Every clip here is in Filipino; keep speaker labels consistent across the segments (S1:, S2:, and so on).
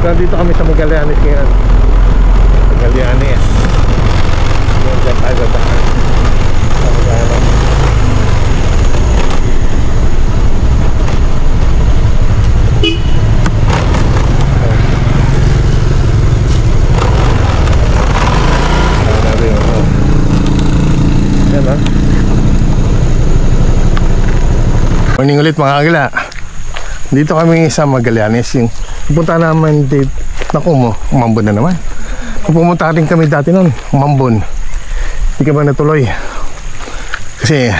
S1: Nandito kami sa Magallanes ngayon. Magallanes. Yan dyan tayo dadaan sa Magallanes. Yan ha. Morning ulit mga agila. Dito kami sa Magallanes. Yung pupunta naman dito. Naku mo, umambon na naman. Pumunta rin kami dati nun, umambon. Hindi ka ba natuloy? Kasi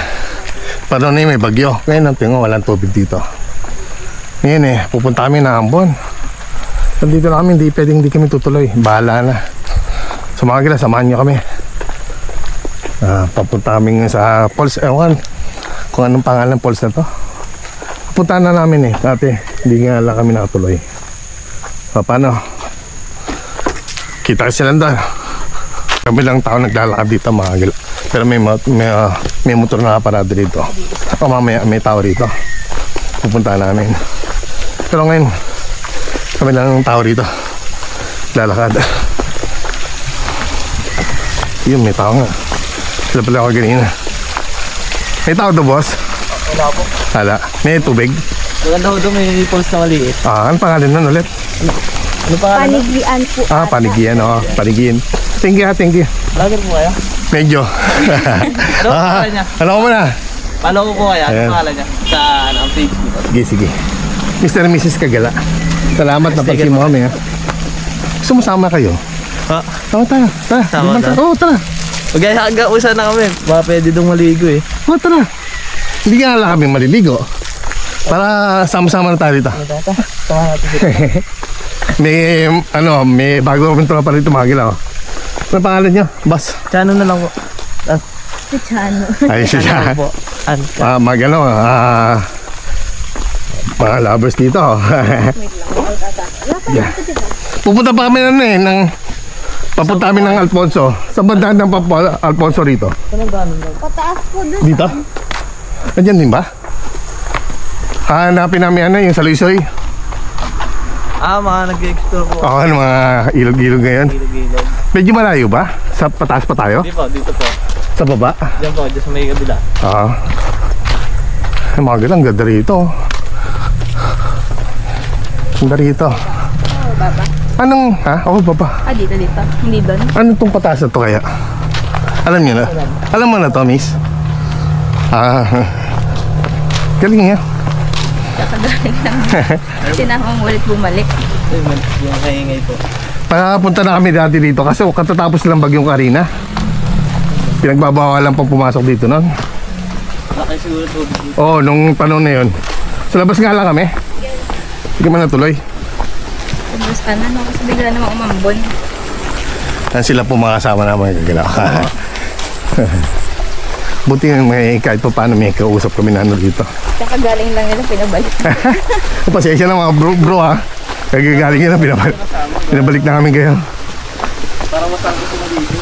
S1: parang na may bagyo. Ngayon ang tingin, walang tubig dito. Ngayon pupunta kami na Ambon. Dito na kami, hindi kami tutuloy. Bahala na. So mga agila, samahan nyo kami. Papunta kami sa falls. Ewan kung anong pangalan falls na to. Punta na namin dati hindi nga lang kami nakatuloy. Paano? Kita kasi lang doon. Kami lang tao naglalakad dito mga agila. Pero may motor na parado dito. O mamaya may tao rito. Pupunta namin. Pero ngayon kami lang tao rito lalakad. Yun, may tao nga. Sila pala ako ganina. May tao to, boss?
S2: Wala po.
S1: Hala, may tubig?
S2: Maganda ho doon, may falls na maliit.
S1: Ano pangalan nun ulit?
S2: Ano pangalan?
S3: Panigyan po.
S1: Panigyan, Panigyan. Thank you, thank you.
S2: Vlogger po kaya?
S1: Medyo.
S2: Ano pangalan niya?
S1: Alam ko mo na.
S2: Follow ko po kaya, ano pangalan niya? Sa ang page dito.
S1: Sige, sige. Mr. and Mrs. Kagala. Salamat na pagsin mo kami, ha. Gusto mo sama kayo?
S2: Ha?
S1: Sama tayo. Tara.
S2: Sama tayo?
S1: Oo, tara.
S2: Mag-usa na kami. Baka pwede doon maligo eh.
S1: Oo, tara. Hindi nga lang kami maliligo. Para sama-sama na tayo dito.
S2: Sama natin dito.
S1: may bago kami tropa rito mga gilaw. Ano pangalan niyo? Boss?
S2: Chano na lang po.
S3: Si Chano.
S1: Ay, siya.
S2: Po.
S1: Mga lovers dito. Yeah. Pupunta pa kami papunta kami ng Alfonso. Sa bandaan ng Alfonso rito.
S3: Pataas po dun.
S1: Dito? Nandiyan din ba? Hanapin namin yung Saluisoy.
S2: Mga nag-explore po.
S1: Mga ilog-ilog ngayon.
S2: Ilog-ilog.
S1: Medyo malayo ba? Sa pataas pa tayo?
S2: Hindi po, dito po.
S1: Sa baba?
S2: Diyan po, dyan sa may kabila.
S1: Mga galang, ganda rito. Ganda rito.
S3: Baba.
S1: Anong, baba.
S3: Dito. Hindi doon.
S1: Ano itong pataas na to kaya? Alam niyo na? Alam mo na to, miss? Galing niya.
S3: Kakagaling lang. Sinamang ulit bumalik.
S2: Yung kaingay po.
S1: Punta na kami dati dito kasi katatapos lang bagyong Karina. Pinagbabawalan pang pumasok dito nun.
S2: Laki siguro tubig dito.
S1: Oo, nung panahon na yun. Sa labas nga lang kami. Hindi ka man natuloy.
S3: Tapos kasi bigla namang umambon.
S1: Sila po mga kasama naman gagalaw. Buti kahit pa paano may kausap kami na dito.
S3: Kakagaling lang nila, pinabalik.
S1: Pasensya na mga bro ha. Kagagaling nila, pinabalik na kami kayo.
S2: Para masang gusto na dito.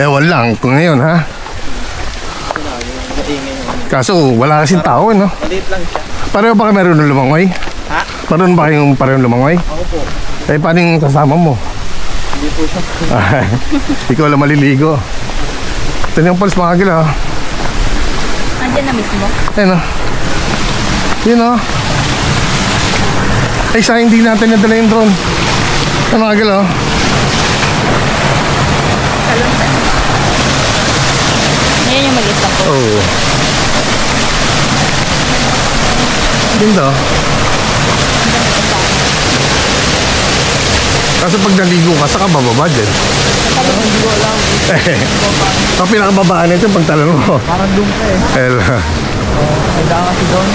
S1: Ewan lang kung ngayon ha. Kaso wala kasing tao no?
S2: Maliit lang siya.
S1: Pareho ba kayo meron ng lumangoy?
S2: Ha?
S1: Pareho ba kayong parehong lumangoy?
S2: Ako po.
S1: Paano yung kasama mo?
S2: Hindi po siya.
S1: Ikaw lang maliligo. Ito yung falls mga agila.
S3: Andiyan na mismo.
S1: Ayun o. Yun o. Ay sa hindi natin nadala yung drone. Ano mga agila o.
S3: Kalundan. Ngayon yung mag-isa po.
S1: Oo. Ganda. Kasi pag naligo ka, saka bababa dyan.
S2: Hindi ko alam.
S1: Ang pinakababaan nito pag talon mo.
S2: Parang doon ka eh. Handa kasi doon.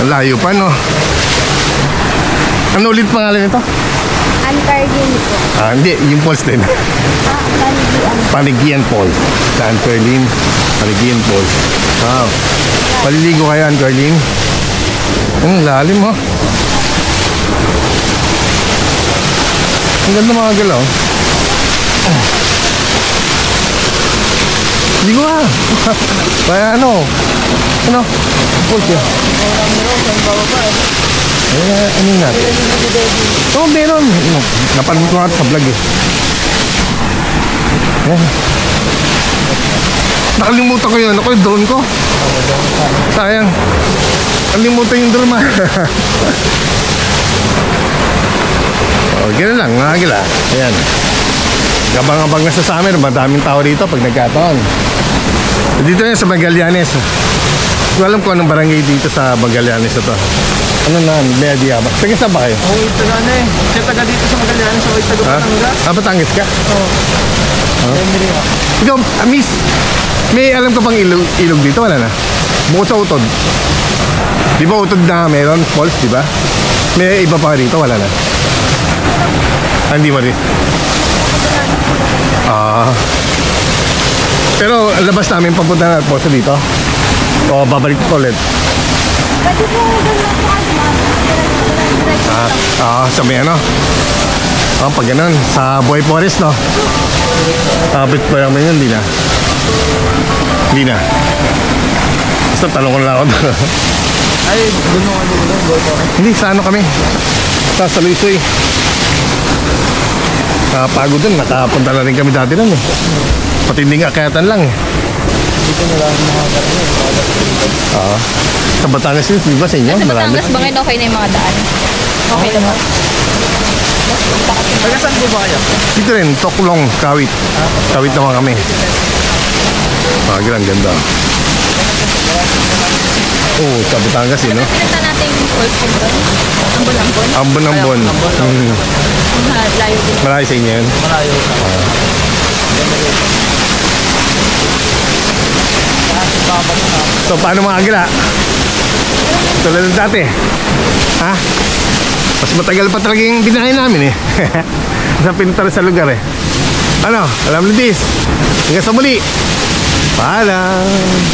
S1: Ang layo pa no. Ano ulit pangalan nito?
S3: Ancargin po.
S1: Hindi, yung falls din.
S3: Panigyan.
S1: Panigyan Falls. Sa Ancarlin, Panigyan Falls. Wow. Paliligo kayo Ancarlin. Ang lalim mo. Ang ganda mga galaw. Hindi ko Kaya ano? Falls yan. Ano natin? Oo, meron. Napanood ko nga sa vlog eh. Ayan. Nakalimutan ko yun. Ako yung drone ko. Sayang. Nakalimutan yung drone O, gano'n lang, mga agila. Ayan. Gabang-abang na sa summer, madaming tao dito pag nagkataon. Dito yan sa Magallanes. Hindi ko alam kung anong barangay dito sa Magallanes na to. Ano na, may idea ba? Taga saan ba kayo?
S2: Ako yung taga na eh. Siya taga dito sa Magallanes, ako yung taga
S1: Ha?
S2: Batangas.
S1: Batangas ka?
S2: Oo. Memory ako.
S1: Ikaw, miss, may alam ka pang ilog dito? Wala na? Bukod sa Utod. Di ba Utod na meron? Falls, di ba? May iba pa rito? Wala na? Hindi mo rin. Pero labas namin papunta na po sa dito. O babalik ko ulit.
S3: Pwede po
S1: Sa may ano. Pag ganun, sa Boy Forest, no? Kapit pa naman yun, di na. Hindi na. Basta talong ko lang ako.
S2: Ay, doon ako doon.
S1: Hindi, sa ano kami? Sa Luisoy. Nakapagod dun, nakapunta na rin kami dati nun eh. Patinding akyatan lang eh.
S2: Dito na lang mga karne.
S1: Sa Batangas yun, di ba sa inyo?
S3: Sa
S1: Marami.
S3: Batangas, bakit okay na yung mga daan? Okay naman.
S2: Taga saan po ba kayo?
S1: Dito rin, Toklong, Kawit. Kawit naman kami. Ganda. Oo, sa Batangas yun, no?
S3: Pinagta natin yung falls ko doon. Ambon-ambon.
S1: Ambon-ambon.
S3: Layo din.
S1: Malayo sa inyo yun.
S2: Malayo sa
S1: So, paano mga agila? Tulad ng dati. Ha? Mas matagal pa talaga yung binahay namin eh. Sa pintar sa lugar eh. Ano? Alam mo this? Hanggang sa muli. Paalam.